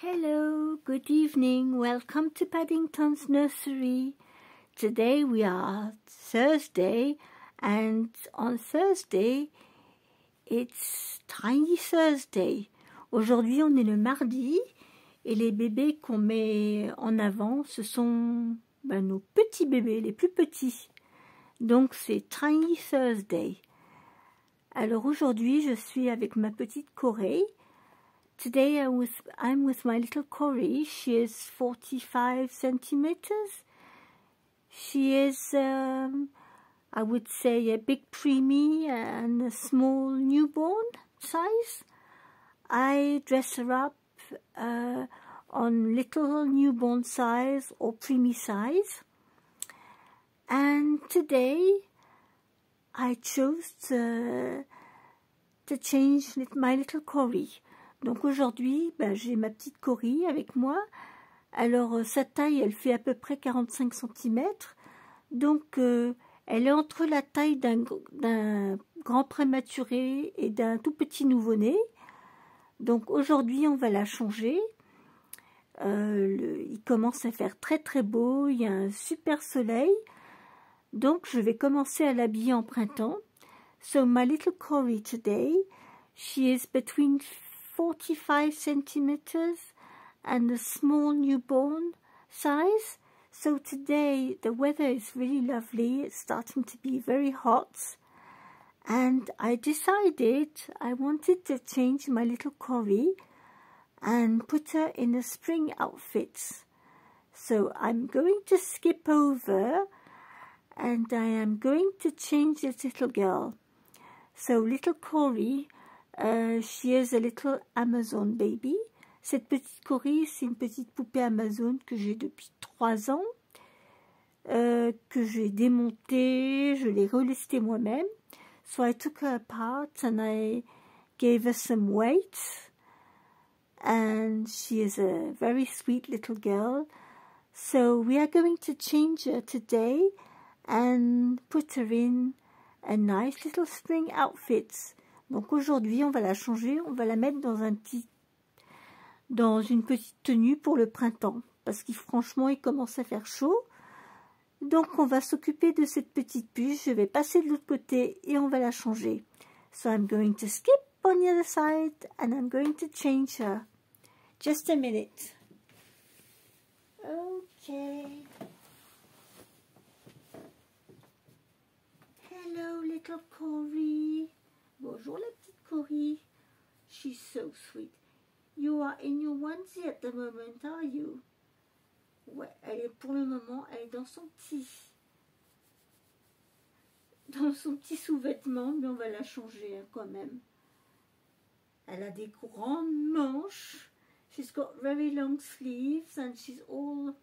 Hello, good evening, welcome to Paddington's nursery. Today we are Thursday, and on Thursday it's Tiny Thursday. Aujourd'hui on est le mardi et les bébés qu'on met en avant ce sont nos petits bébés, les plus petits. Donc c'est Tiny Thursday. Alors aujourd'hui je suis avec ma petite Corée. Today I'm with my little Corey. She is 45 centimeters. She is, I would say, a big preemie and a small newborn size. I dress her up on little newborn size or preemie size. And today I chose to change my little Corey. Donc aujourd'hui, j'ai ma petite Corey avec moi. Alors sa taille, elle fait à peu près 45 cm. Donc elle est entre la taille d'un grand prématuré et d'un tout petit nouveau-né. Donc aujourd'hui, on va la changer. Il commence à faire très très beau, il y a un super soleil. Donc je vais commencer à l'habiller en printemps. So my little Corey today, she is between 45 centimeters and a small newborn size. So today the weather is really lovely. It's starting to be very hot. And I decided I wanted to change my little Corey and put her in a spring outfit. So I'm going to skip over and I am going to change this little girl. So little Corey, she is a little Amazon baby. Cette petite Corey, c'est une petite poupée Amazon que j'ai depuis 3 ans, que j'ai démontée, je l'ai relistée moi-même. So I took her apart and I gave her some weight. And she is a very sweet little girl. So we are going to change her today and put her in a nice little spring outfit. Donc aujourd'hui, on va la changer, on va la mettre dans une petite tenue pour le printemps. Parce que franchement, il commence à faire chaud. Donc on va s'occuper de cette petite puce. Je vais passer de l'autre côté et on va la changer. So I'm going to skip on the other side and I'm going to change her. Just a minute. Okay. Hello, little Corey. Bonjour, la petite Corey. She's so sweet. You are in your onesie at the moment, are you? Ouais, pour le moment, elle est dans son petit sous-vêtement, mais on va la changer quand même. Elle a des grandes manches. She's got very long sleeves and she's all,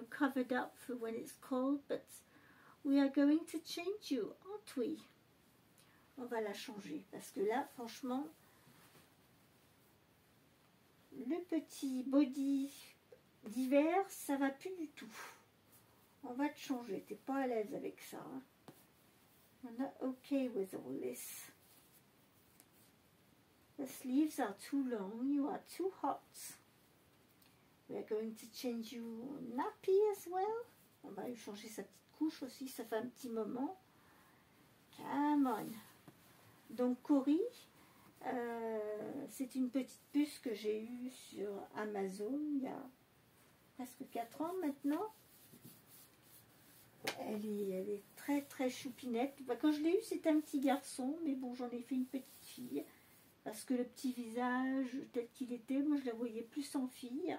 covered up for when it's cold, but we are going to change you, aren't we? On va la changer parce que là, franchement, le petit body d'hiver, ça va plus du tout. On va te changer. T'es pas à l'aise avec ça. Hein? I'm not okay with all this. The sleeves are too long. You are too hot. We are going to change you nappy as well. On va lui changer sa petite couche aussi. Ça fait un petit moment. Come on. Donc Corey, c'est une petite puce que j'ai eue sur Amazon il y a presque 4 ans maintenant. Elle est très très choupinette. Quand je l'ai eue, c'était un petit garçon, mais bon, j'en ai fait une petite fille. Parce que le petit visage tel qu'il était, moi je la voyais plus en fille.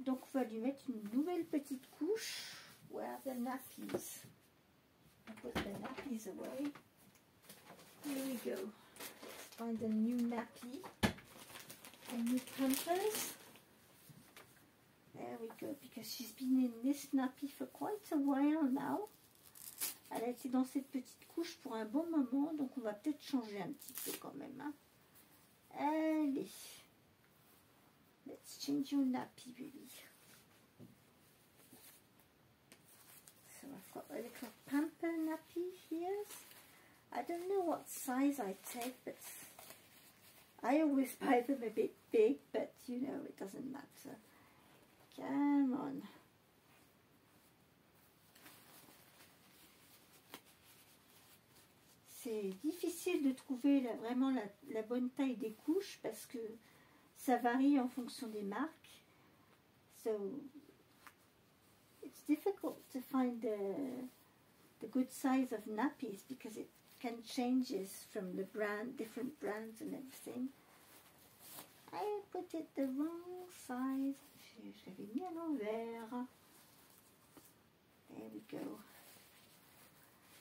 Donc on va lui mettre une nouvelle petite couche. Where are the nappies? I put the nappies away. Here we go. Let's find a new nappy. A new Pampers. There we go, because she's been in this nappy for quite a while now. Elle a été dans cette petite couche pour un bon moment, donc on va peut-être changer un petit peu quand même. Hein. Allez. Let's change your nappy, baby. So I've got a little pamper nappy here. I don't know what size I take, but I always buy them a bit big, but you know, it doesn't matter. Come on. C'est difficile de trouver vraiment la bonne taille des couches parce que ça varie en fonction des marques. So it's difficult to find the good size of nappies because it can changes from the brand, different brands and everything. I put it the wrong size. Je l'avais mis à l'envers. There we go.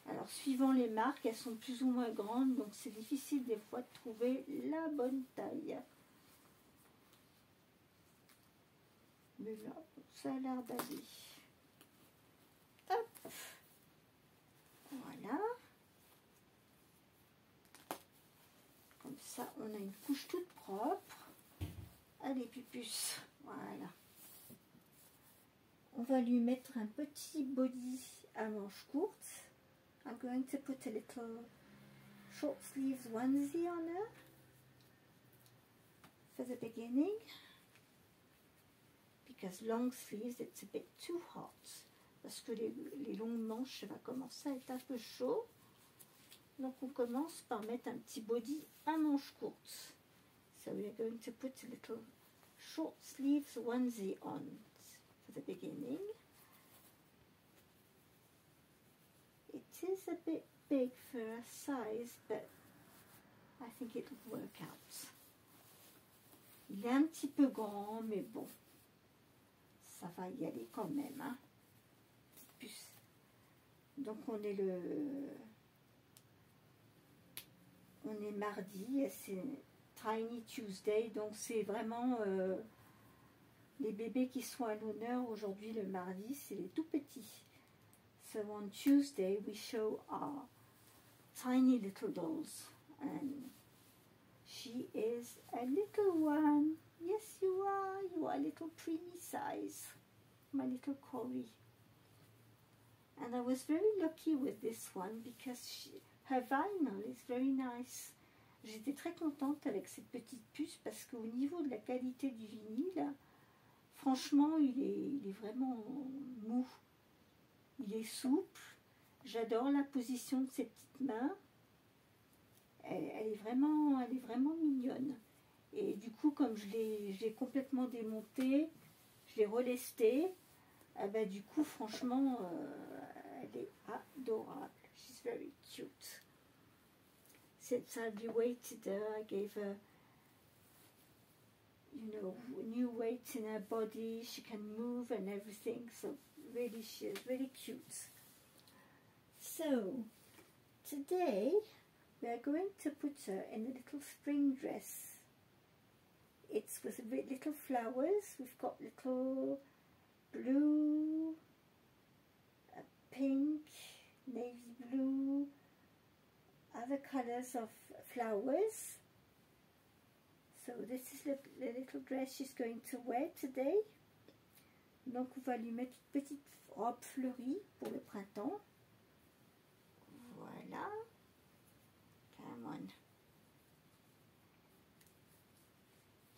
Alors, suivant les marques, elles sont plus ou moins grandes, donc c'est difficile des fois de trouver la bonne taille. Mais là, ça a l'air d'aller. Hop. Voilà. Comme ça, on a une couche toute propre. Allez, pupus. Voilà. On va lui mettre un petit body à manches courtes. I'm going to put a little short sleeves onesie on her for the beginning because long sleeves it's a bit too hot parce que les longues manches ça va commencer à être un peu chaud, donc on commence par mettre un petit body à manches courtes. So we are going to put a little short sleeves onesie on for the beginning. It is a bit big for a size, but I think it will work out. Il est un petit peu grand, mais bon, ça va y aller quand même, hein. Petite puce. Donc on est mardi, et c'est Tiny Tuesday, donc c'est vraiment les bébés qui sont à l'honneur aujourd'hui le mardi, c'est les tout petits. So on Tuesday we show our tiny little dolls, and she is a little one. Yes, you are a little preemie size, my little Cory. And I was very lucky with this one because her vinyl is very nice. J'étais très contente avec cette petite puce parce qu'au niveau de la qualité du vinyle, franchement, il est vraiment mou. Il est souple, j'adore la position de ses petites mains, elle est vraiment mignonne. Et du coup, comme je l'ai complètement démontée, je l'ai relestée, du coup, franchement, elle est adorable. She's very cute. Since I reweighted her, I gave her, you know, new weight in her body, she can move and everything, so really she is really cute. So today we are going to put her in a little spring dress. It's with little flowers. We've got little blue, pink, navy blue, other colors of flowers. So this is the little dress she's going to wear today. Donc on va lui mettre une petite robe fleurie pour le printemps. Voilà. Come on.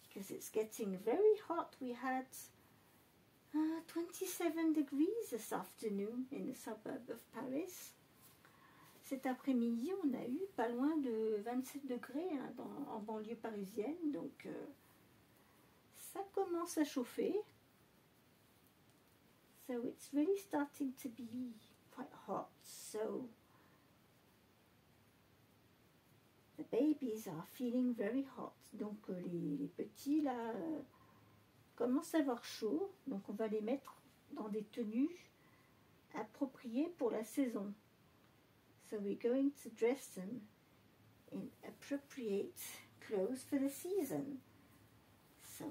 Because it's getting very hot. We had 27 degrees this afternoon in the suburb of Paris. Cet après-midi, on a eu pas loin de 27 degrés hein, en banlieue parisienne. Donc ça commence à chauffer. So it's really starting to be quite hot. So the babies are feeling very hot. Donc les petits là commencent à avoir chaud. Donc on va les mettre dans des tenues appropriées pour la saison. So we're going to dress them in appropriate clothes for the season. So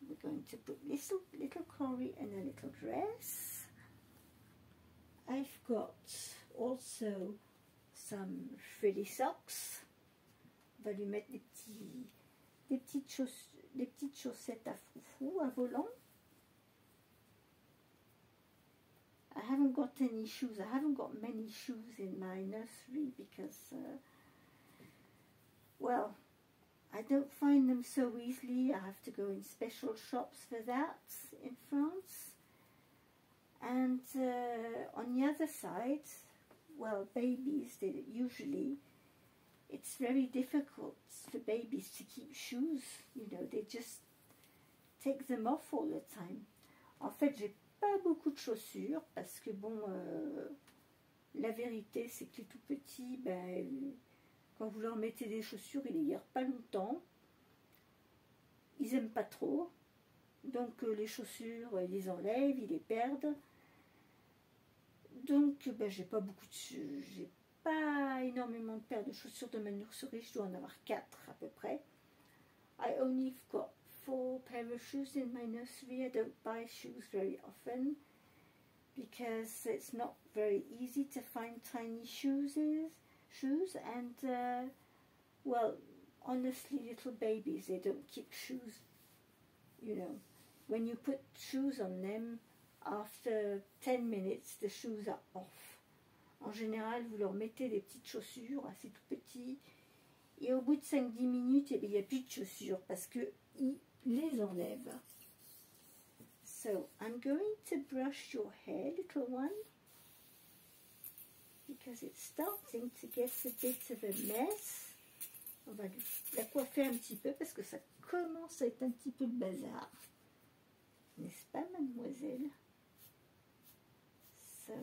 we're going to put little Cory in a little dress. I've got also some frilly socks. On va lui mettre des petites chaussettes à froufrou, à volant. I haven't got any shoes. I haven't got many shoes in my nursery because, well, I don't find them so easily. I have to go in special shops for that in France. And on the other side, well, babies, it's very difficult for babies to keep shoes. You know, they just take them off all the time. En fait, j'ai pas beaucoup de chaussures parce que bon, la vérité, c'est que les tout petits, ben, quand vous leur mettez des chaussures, ils les gardent pas longtemps. Ils aiment pas trop. Donc les chaussures, ils les enlèvent, ils les perdent. Donc ben, j'ai pas énormément de paires de chaussures de ma nurserie. Je dois en avoir 4 à peu près. I only got 4 pair of shoes in my nursery. I don't buy shoes very often because it's not very easy to find tiny shoes, and well, honestly, little babies, they don't keep shoes, you know. When you put shoes on them, after 10 minutes, the shoes are off. En général, vous leur mettez des petites chaussures assez tout petits, et au bout de 5-10 minutes, il n'y a plus de chaussures parce qu'ils les enlèvent. So, I'm going to brush your hair, little one, because it's starting to get a bit of a mess. On va la coiffer un petit peu parce que ça commence à être un petit peu le bazar. N'est-ce pas, mademoiselle? So,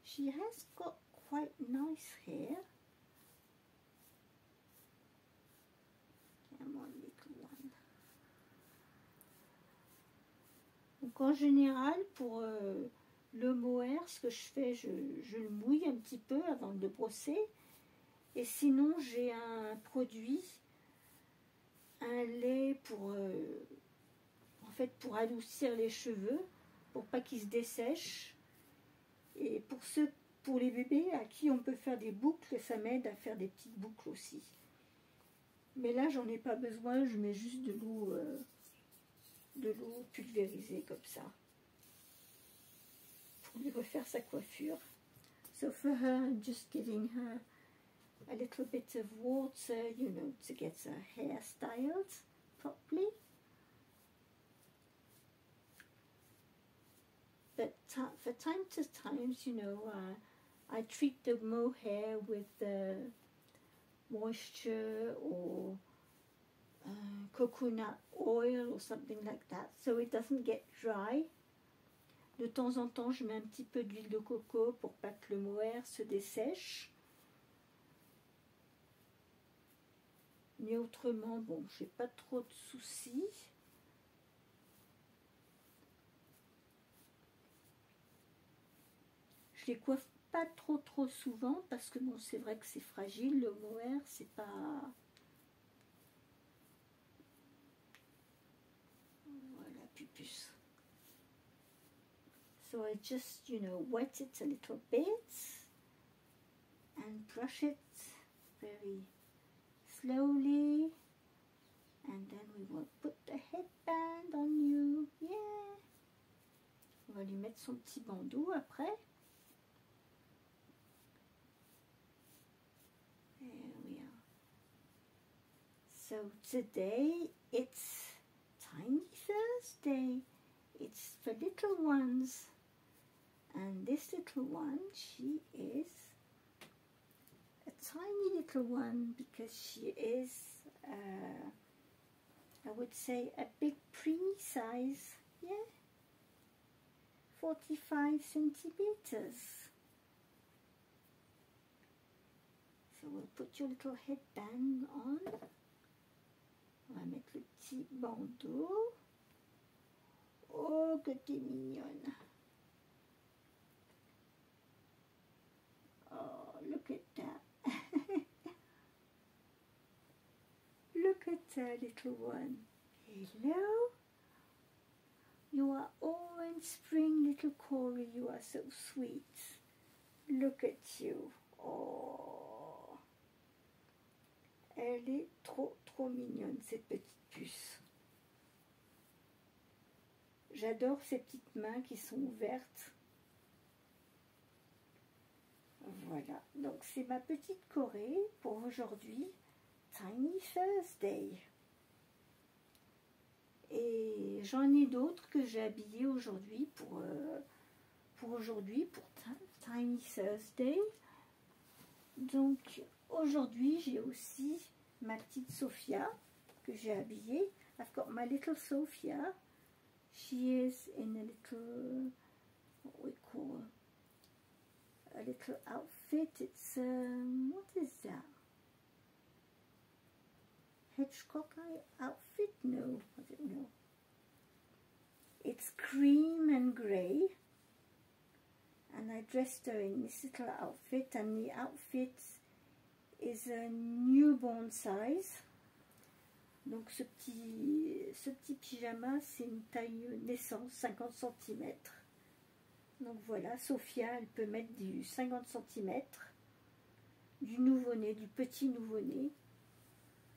she has got quite nice hair. Come on, little one. Donc en général, pour le mohair, ce que je fais, je le mouille un petit peu avant de le brosser. Et sinon, j'ai un produit, un lait pour, en fait, pour adoucir les cheveux, pour pas qu'ils se dessèchent. Et pour les bébés à qui on peut faire des boucles, ça m'aide à faire des petites boucles aussi. Mais là, j'en ai pas besoin, je mets juste de l'eau pulvérisée comme ça. Pour lui refaire sa coiffure. So for her, I'm just giving her a little bit of water, you know, to get her hair styled properly. But for time to time, you know, I treat the mohair with moisture or coconut oil or something like that, so it doesn't get dry. De temps en temps, je mets un petit peu d'huile de coco pour pas que le mohair se dessèche. Mais autrement, bon, j'ai pas trop de soucis. Je les coiffe pas trop souvent parce que bon, c'est vrai que c'est fragile, le mohair, c'est pas... Voilà, pupus. So I just, you know, wet it a little bit and brush it very slowly, and then we will put the headband on you. Yeah. On va lui mettre son petit bandeau après. There we are. So today it's Tiny Thursday. It's for little ones. And this little one, she is a tiny little one because she is, I would say, a big preemie size, yeah, 45 centimeters. So we'll put your little headband on. On va mettre le petit bandeau. Oh, que t'es mignonne. Oh, look at that. Look at that little one. Hello. You are all in spring, little Corey. You are so sweet. Look at you. Oh. Elle est trop mignonne, cette petite puce. J'adore ces petites mains qui sont ouvertes. Voilà, donc c'est ma petite Corée pour aujourd'hui, Tiny Thursday. Et j'en ai d'autres que j'ai habillées aujourd'hui pour Tiny Thursday. Donc aujourd'hui j'ai aussi ma petite Sophia que j'ai habillée. I've got my little Sophia. She is in a little, what we call a little outfit. It's what is that? Hedgehog outfit? No, I don't know. It's cream and grey, and I dressed her in this little outfit, and the outfit is a newborn size. Donc ce petit pyjama, c'est une taille naissance, 50 cm. Donc voilà, Sophia, elle peut mettre du 50 cm, du nouveau-né, du petit nouveau-né.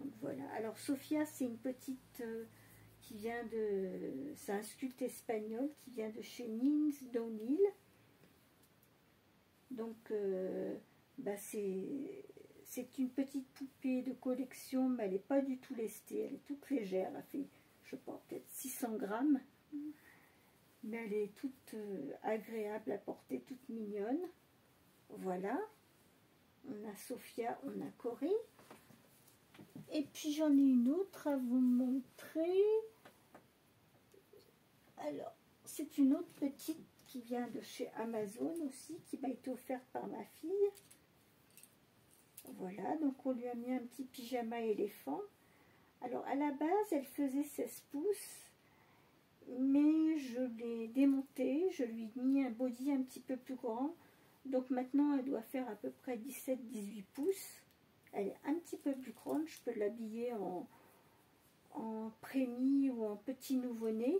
Donc voilà, alors Sophia, c'est une petite qui vient de... C'est un sculpte espagnol qui vient de chez Nins O'Neill. Donc c'est une petite poupée de collection, mais elle n'est pas du tout lestée, elle est toute légère, elle fait, je pense, peut-être 600 grammes. Mais elle est toute agréable à porter, toute mignonne. Voilà. On a Sophia, on a Corée. Et puis j'en ai une autre à vous montrer. Alors, c'est une autre petite qui vient de chez Amazon aussi, qui m'a été offerte par ma fille. Voilà, donc on lui a mis un petit pyjama éléphant. Alors à la base, elle faisait 16 pouces. Mais je l'ai démontée, je lui ai mis un body un petit peu plus grand. Donc maintenant, elle doit faire à peu près 17-18 pouces. Elle est un petit peu plus grande, je peux l'habiller en prémie ou en petit nouveau-né.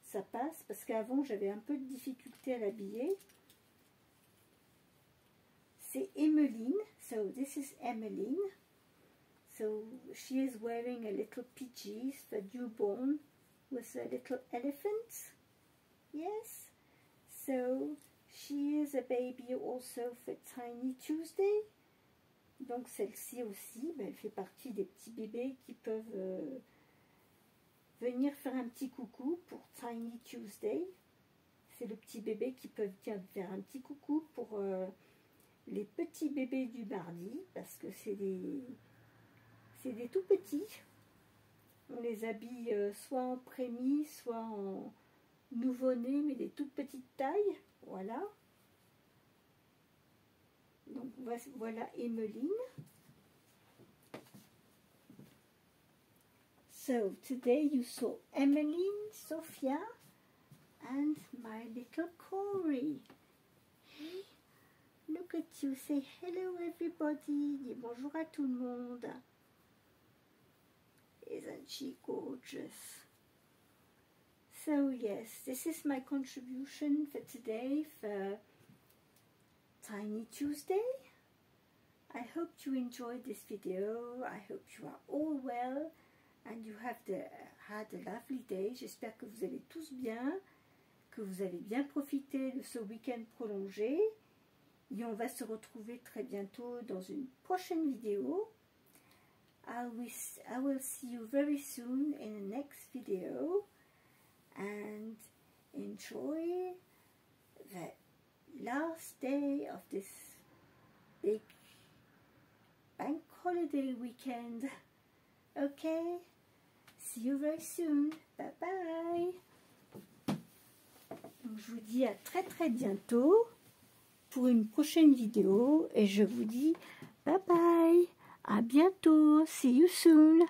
Ça passe, parce qu'avant, j'avais un peu de difficulté à l'habiller. C'est Emmeline, so this is Emmeline. So she is wearing a little PJs for newborn, with a little elephant, yes, so she is a baby also for Tiny Tuesday. Donc celle-ci aussi, elle fait partie des petits bébés qui peuvent venir faire un petit coucou pour Tiny Tuesday. C'est le petit bébé qui peut faire un petit coucou pour les petits bébés du mardi, parce que c'est des tout petits. On les habille soit en prémie, soit en nouveau-né, mais des toutes petites tailles. Voilà. Donc voilà Emmeline. So today you saw Emmeline, Sophia, and my little Corey. Hey, look at you. Say hello everybody. Dis bonjour à tout le monde. Isn't she gorgeous? So yes, this is my contribution for today for Tiny Tuesday. I hope you enjoyed this video. I hope you are all well and you have had a lovely day. J'espère que vous allez tous bien, que vous avez bien profité de ce week-end prolongé. Et on va se retrouver très bientôt dans une prochaine vidéo. I will see you very soon in the next video, and enjoy the last day of this big bank holiday weekend. Okay, see you very soon. Bye bye. Donc, je vous dis à très bientôt pour une prochaine vidéo et je vous dis bye bye. À bientôt. See you soon.